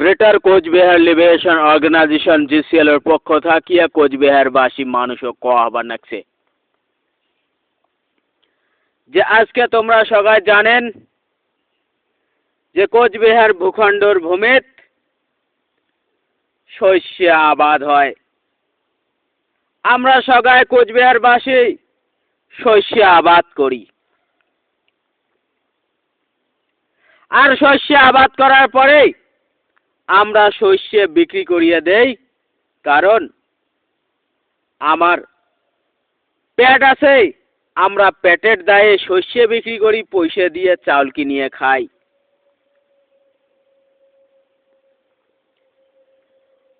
Greater Cooch Behar liberation organisation GCL এর পক্ষ থাকিয়া কোচবিহারবাসী মানুষও আহ্বান রাখছে যে আজকে তোমরা সবাই জানেন যে কোচবিহার ভূখণ্ডর ভূমিত শস্য আবাদ হয়। আমরা সবাই কোচবিহারবাসী শস্য আবাদ করি, আর শস্য আবাদ করার পরে আমরা শস্য বিক্রি করিয়ে দেই, কারণ আমার পেট আছে, আমরা পেটের দায়ে শস্য বিক্রি করি, পয়সা দিয়ে চাউল কিনিয়ে খাই।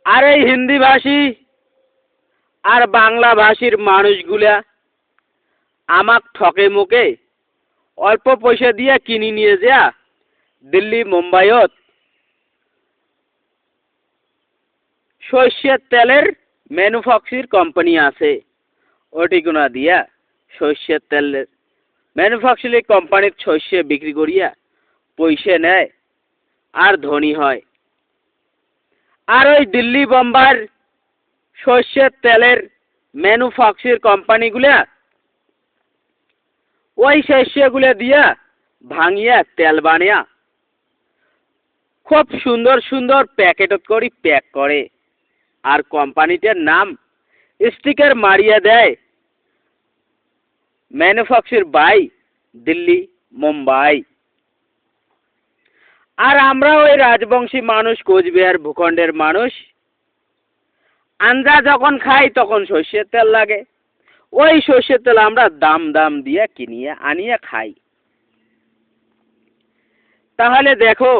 আর এই হিন্দি ভাষী আর বাংলা ভাষীর মানুষগুলা আমাক ঠকে মুখে অল্প পয়সা দিয়ে কিনি নিয়ে যা দিল্লি মুম্বাইত সর্ষের তেলের ম্যানুফ্যাকচার কোম্পানি আছে, ওটিগুনা দিয়া সর্ষের তেলের ম্যানুফ্যাকচারিং কোম্পানির শস্য বিক্রি করিয়া পয়সা নেয় আর ধনী হয়। আর ওই দিল্লি বোম্বাইয়ের সর্ষের তেলের ম্যানুফ্যাকচার কোম্পানিগুলা ওই শস্যগুলা দিয়া ভাঙিয়া তেল বানিয়া খুব সুন্দর সুন্দর প্যাকেটত করে প্যাক করে, আর কোম্পানিটার নাম স্টিকার মারিয়া দেয় ম্যানুফ্যাকচার বাই দিল্লি মুম্বাই। আর আমরা ওই রাজবংশী মানুষ, কোচবিহার ভূখণ্ডের মানুষ, আঞ্জা যখন খাই তখন সর্ষের তেল লাগে, ওই সর্ষের তেল আমরা দাম দিয়ে কিনিয়ে আনিয়ে খাই। তাহলে দেখো,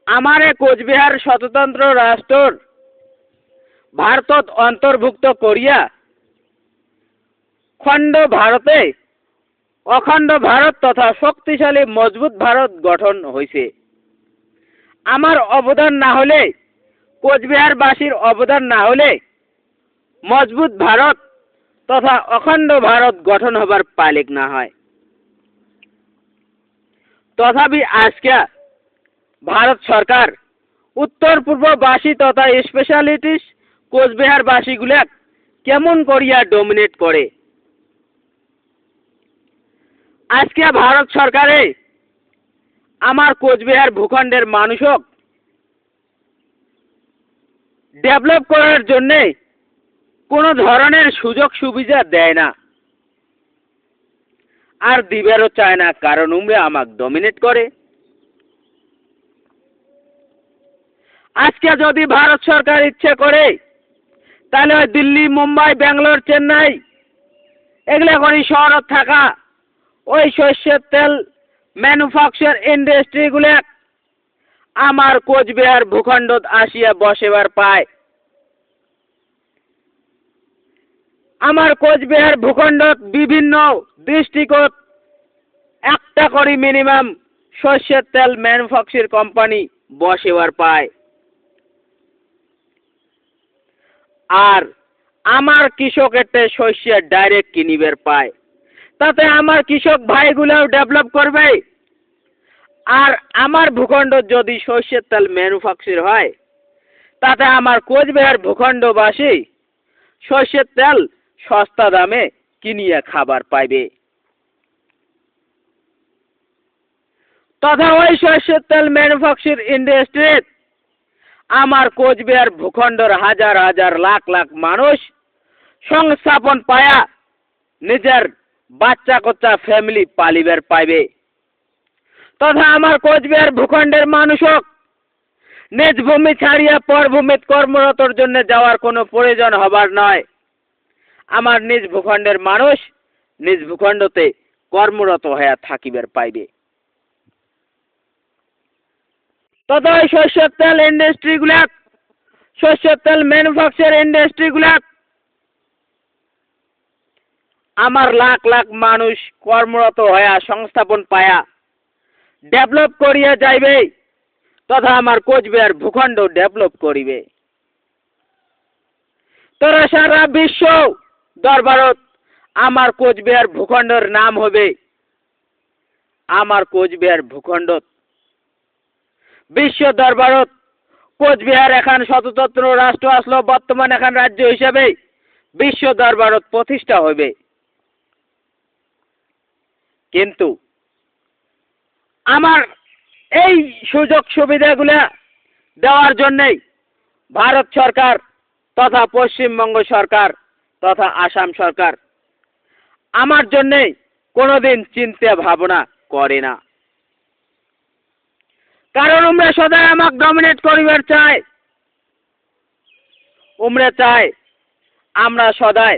আমার কোচবিহার স্বতন্ত্র রাষ্ট্র ভারতত অন্তর্ভুক্ত করিয়া খণ্ড ভারতে অখণ্ড ভারত তথা শক্তিশালী মজবুত ভারত গঠন হয়েছে। আমার অবদান না হলে, কোচবিহারবাসীর অবদান না হলে মজবুত ভারত তথা অখণ্ড ভারত গঠন হবার পালিক না হয়। তথাপি আজকে ভারত সরকার উত্তর পূর্ববাসী তথা স্পেশালিটিস কোচবিহারবাসীগুলা কেমন করিয়া ডমিনেট করে। আজকে ভারত সরকারে আমার কোচবিহার ভূখণ্ডের মানুষক ডেভেলপ করার জন্যে কোনো ধরনের সুযোগ সুবিধা দেয় না, আর দিবেরও চায় না, কারণ উমরা আমাকে ডমিনেট করে। আজকে যদি ভারত সরকার ইচ্ছে করে, তাহলে ওই দিল্লি মুম্বাই ব্যাঙ্গালোর চেন্নাই এগুলা করে শহরত থাকা ওই সর্ষের তেল ম্যানুফ্যাকচার ইন্ডাস্ট্রিগুলো আমার কোচবিহার ভূখণ্ডত আসিয়া বসেবার পায়। আমার কোচবিহার ভূখণ্ডত বিভিন্ন ডিস্ট্রিক্টত একটা করে মিনিমাম সর্ষের তেল ম্যানুফ্যাকচার কোম্পানি বসেবার পায়। আর আমার কৃষকের শস্য ডাইরেক্ট কিনিবার পায়, তাতে আমার কৃষক ভাইগুলাও ডেভেলপ করবে। আর আমার ভূখণ্ড যদি সর্ষের তেল ম্যানুফ্যাকচার হয়, তাতে আমার কোচবিহার ভূখণ্ডবাসী সর্ষের তেল সস্তা দামে কিনিয়ে খাবার পাইবে। তথা ওই সর্ষের তেল ম্যানুফ্যাকচার ইন্ডাস্ট্রি আমার কোচবিহার ভূখণ্ডের হাজার হাজার লাখ লাখ মানুষ সংস্থাপন পায়া নিজের বাচ্চা কচ্চা ফ্যামিলি পালিবার পাইবে। তথা আমার কোচবিহার ভূখণ্ডের মানুষক নিজ ভূমি ছাড়িয়া পরভূমিত কর্মরতর জন্য যাওয়ার কোনো প্রয়োজন হবার নয়। আমার নিজ ভূখণ্ডের মানুষ নিজ ভূখণ্ডতে কর্মরত হয়ে থাকিবার পাইবে। তথা ওই সর্ষের তেল ইন্ডাস্ট্রিগুলা, সর্ষের তেল ম্যানুফ্যাকচার ইন্ডাস্ট্রিগুলা আমার লাখ লাখ মানুষ কর্মরত হয়ে সংস্থাপন পায়া ডেভেলপ করিয়া যাইবে, তথা আমার কোচবিহার ভূখণ্ড ডেভেলপ করিবে। তোরা সারা বিশ্ব দরবারত আমার কোচবিহার ভূখণ্ডের নাম হবে। আমার কোচবিহার ভূখণ্ডত বিশ্ব দরবারত কোচবিহার এখন স্বতন্ত্র রাষ্ট্র আসলো, বর্তমান এখন রাজ্য হিসাবে বিশ্ব দরবারত প্রতিষ্ঠা হইবে। কিন্তু আমার এই সুযোগ সুবিধাগুলা দেওয়ার জন্যই ভারত সরকার তথা পশ্চিমবঙ্গ সরকার তথা আসাম সরকার আমার জন্যে কোনোদিন চিন্তা ভাবনা করে না। কারণ উমরা সদাই আমাকে ডমিনেট করিবার চায়। উমরা চায় আমরা সদাই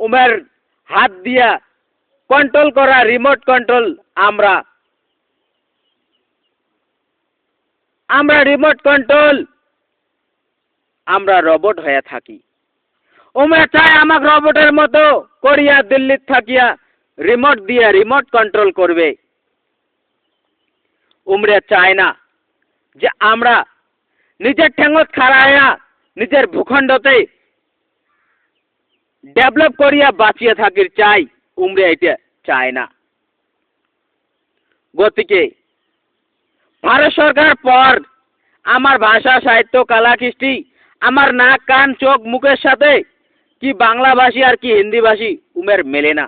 উমের হাত দিয়া কন্ট্রোল করা রিমোট কন্ট্রোল আমরা রিমোট কন্ট্রোল আমরা রোবট হয়ে থাকি। উমরা চায় আমাকে রোবটের মতো করিয়া দিল্লিত থাকিয়া রিমোট দিয়া রিমোট কন্ট্রোল করবে। উমরা চায় না যে আমরা নিজের ঠেঙ্গত খাড়াইয়া নিজের ভূখণ্ডতে ডেভেলপ করিয়া বাঁচিয়ে থাকির চাই। উমরা এটা চায় না। গতিকে ভারত সরকার পর আমার ভাষা সাহিত্য কলা কৃষ্টি আমার নাক কান চোখ মুখের সাথে কি বাংলাভাষী আর কি হিন্দিভাষী উমের মেলে না।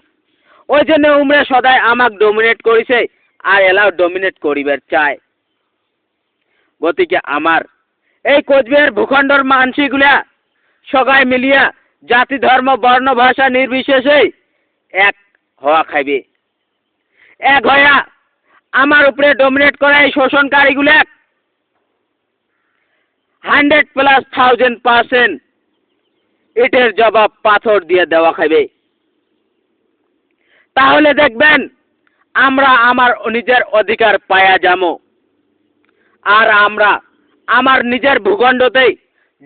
ওই জন্য উমরা সদাই আমাকে ডমিনেট করেছে আর এলাও ডমিনেট করিবার চায়। গতিকে আমার এই কোচবিহার ভূখণ্ডর মানসিগুলা সবাই মিলিয়া জাতি ধর্ম বর্ণ ভাষা নির্বিশেষে এক হওয়া খাইবে। এক হইয়া আমার উপরে ডমিনেট করা এই শোষণকারীগুলা 100+1000% এটার জবাব পাথর দিয়ে দেওয়া খাইবে। তাহলে দেখবেন আমরা আমার নিজের অধিকার পায়া যামো আর আমরা আমার নিজের ভূখণ্ডতেই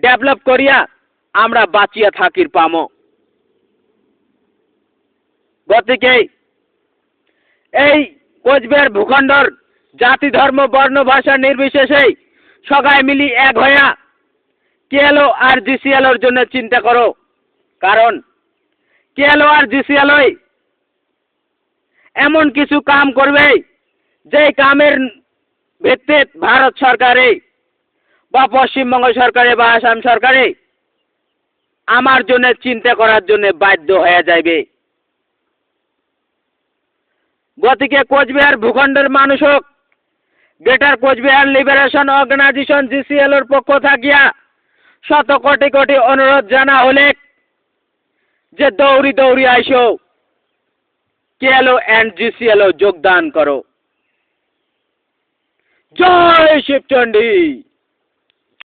ডেভেলপ করিয়া আমরা বাঁচিয়া থাকির পামো। গতিকে এই কোচবিহার ভূখণ্ডর জাতি ধর্ম বর্ণ ভাষা নির্বিশেষে সবাই মিলি এক হইয়া কেএলও আর জিসিএলওর জন্য চিন্তা করো। কারণ কেএলও আর জিসিএলও এমন কিছু কাম করবে যে কামের ভিত্তিতে ভারত সরকারে বা পশ্চিমবঙ্গ সরকারে বা আসাম সরকারে আমার জন্য চিন্তা করার জন্য বাধ্য হয়ে যাইবে। গতিকে কোচবিহার ভূখণ্ডের মানুষ হোক গ্রেটার কোচবিহার লিবারেশন অর্গানাইজেশন জিসিএলওর পক্ষ থাকিয়া শত কোটি কোটি অনুরোধ জানা হলে যে দৌড়ি দৌড়ি আইসো কেএলও এন্ড জিসিএলও যোগদান করো। জয় শিবচন্ডী।